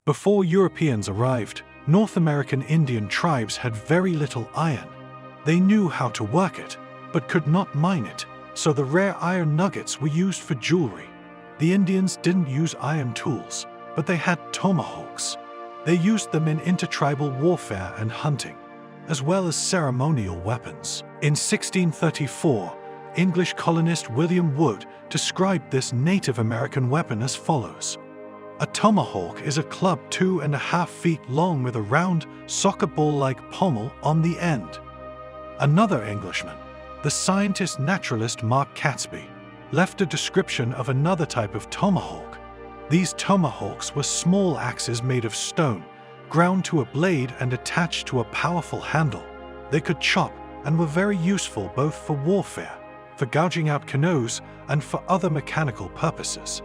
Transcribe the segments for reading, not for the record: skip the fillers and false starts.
Before Europeans arrived, North American Indian tribes had very little iron. They knew how to work it, but could not mine it, so the rare iron nuggets were used for jewelry. The Indians didn't use iron tools, but they had tomahawks. They used them in intertribal warfare and hunting, as well as ceremonial weapons. In 1634, English colonist William Wood described this Native American weapon as follows. A tomahawk is a club 2.5 feet long with a round, soccer ball-like pommel on the end. Another Englishman, the scientist-naturalist Mark Catesby, left a description of another type of tomahawk. These tomahawks were small axes made of stone, ground to a blade and attached to a powerful handle. They could chop and were very useful both for warfare, for gouging out canoes, and for other mechanical purposes.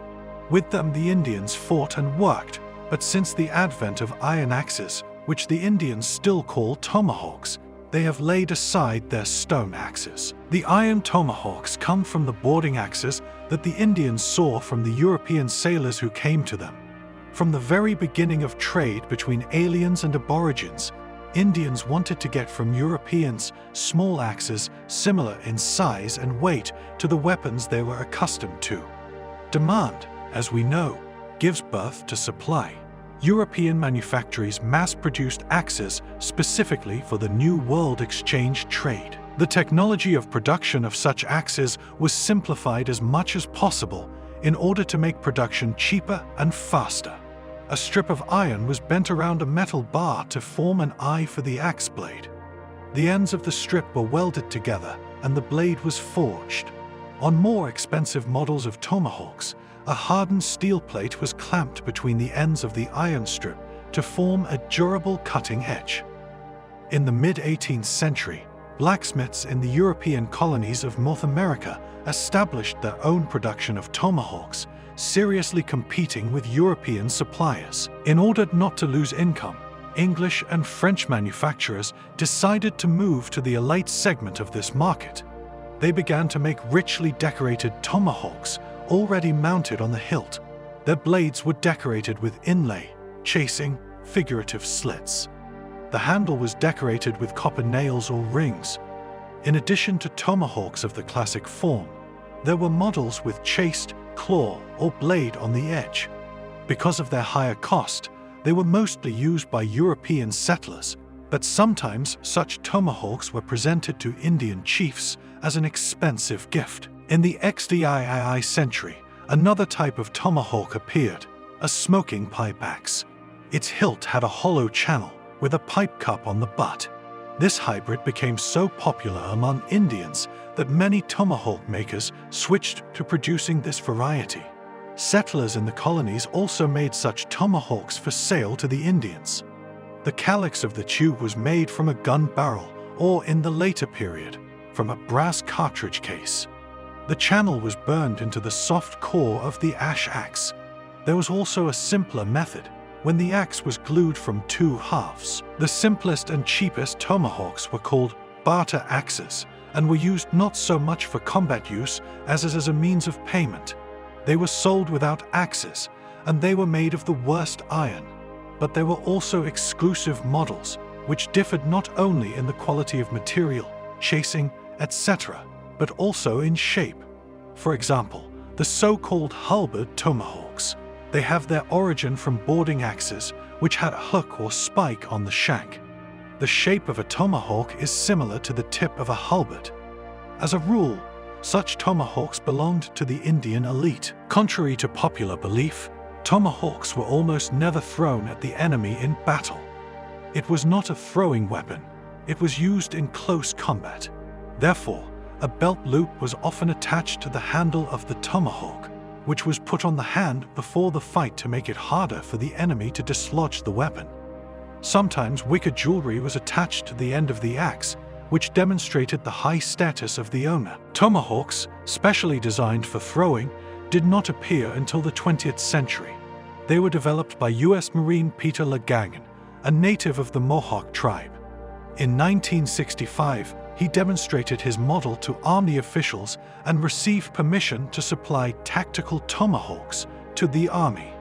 With them the Indians fought and worked, but since the advent of iron axes, which the Indians still call tomahawks, they have laid aside their stone axes. The iron tomahawks come from the boarding axes that the Indians saw from the European sailors who came to them. From the very beginning of trade between aliens and aborigines, Indians wanted to get from Europeans small axes similar in size and weight to the weapons they were accustomed to. Demand, as we know, gives birth to supply. European manufacturers mass-produced axes specifically for the New World exchange trade. The technology of production of such axes was simplified as much as possible in order to make production cheaper and faster. A strip of iron was bent around a metal bar to form an eye for the axe blade. The ends of the strip were welded together and the blade was forged. On more expensive models of tomahawks, a hardened steel plate was clamped between the ends of the iron strip to form a durable cutting edge. In the mid-18th century, blacksmiths in the European colonies of North America established their own production of tomahawks, seriously competing with European suppliers. In order not to lose income, English and French manufacturers decided to move to the elite segment of this market. They began to make richly decorated tomahawks already mounted on the hilt. Their blades were decorated with inlay, chasing, figurative slits. The handle was decorated with copper nails or rings. In addition to tomahawks of the classic form, there were models with chased claw or blade on the edge. Because of their higher cost, they were mostly used by European settlers, but sometimes such tomahawks were presented to Indian chiefs as an expensive gift. In the XVII century, another type of tomahawk appeared, a smoking pipe axe. Its hilt had a hollow channel with a pipe cup on the butt. This hybrid became so popular among Indians that many tomahawk makers switched to producing this variety. Settlers in the colonies also made such tomahawks for sale to the Indians. The calyx of the tube was made from a gun barrel, or in the later period, from a brass cartridge case. The channel was burned into the soft core of the ash axe. There was also a simpler method, when the axe was glued from two halves. The simplest and cheapest tomahawks were called barter axes and were used not so much for combat use as a means of payment. They were sold without axes, and they were made of the worst iron. But there were also exclusive models, which differed not only in the quality of material, chasing, etc., but also in shape. For example, the so-called halberd tomahawks. They have their origin from boarding axes, which had a hook or spike on the shank. The shape of a tomahawk is similar to the tip of a halberd. As a rule, such tomahawks belonged to the Indian elite. Contrary to popular belief, tomahawks were almost never thrown at the enemy in battle. It was not a throwing weapon. It was used in close combat. Therefore, a belt loop was often attached to the handle of the tomahawk, which was put on the hand before the fight to make it harder for the enemy to dislodge the weapon. Sometimes wicker jewelry was attached to the end of the axe, which demonstrated the high status of the owner. Tomahawks, specially designed for throwing, did not appear until the 20th century. They were developed by U.S. Marine Peter LeGagnon, a native of the Mohawk tribe. In 1965, he demonstrated his model to Army officials and received permission to supply tactical tomahawks to the Army.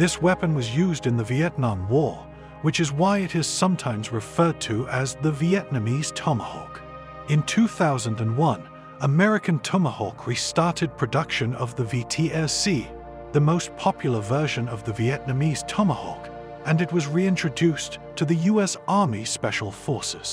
This weapon was used in the Vietnam War, which is why it is sometimes referred to as the Vietnamese Tomahawk. In 2001, American Tomahawk restarted production of the VTRC, the most popular version of the Vietnamese Tomahawk, and it was reintroduced to the U.S. Army Special Forces.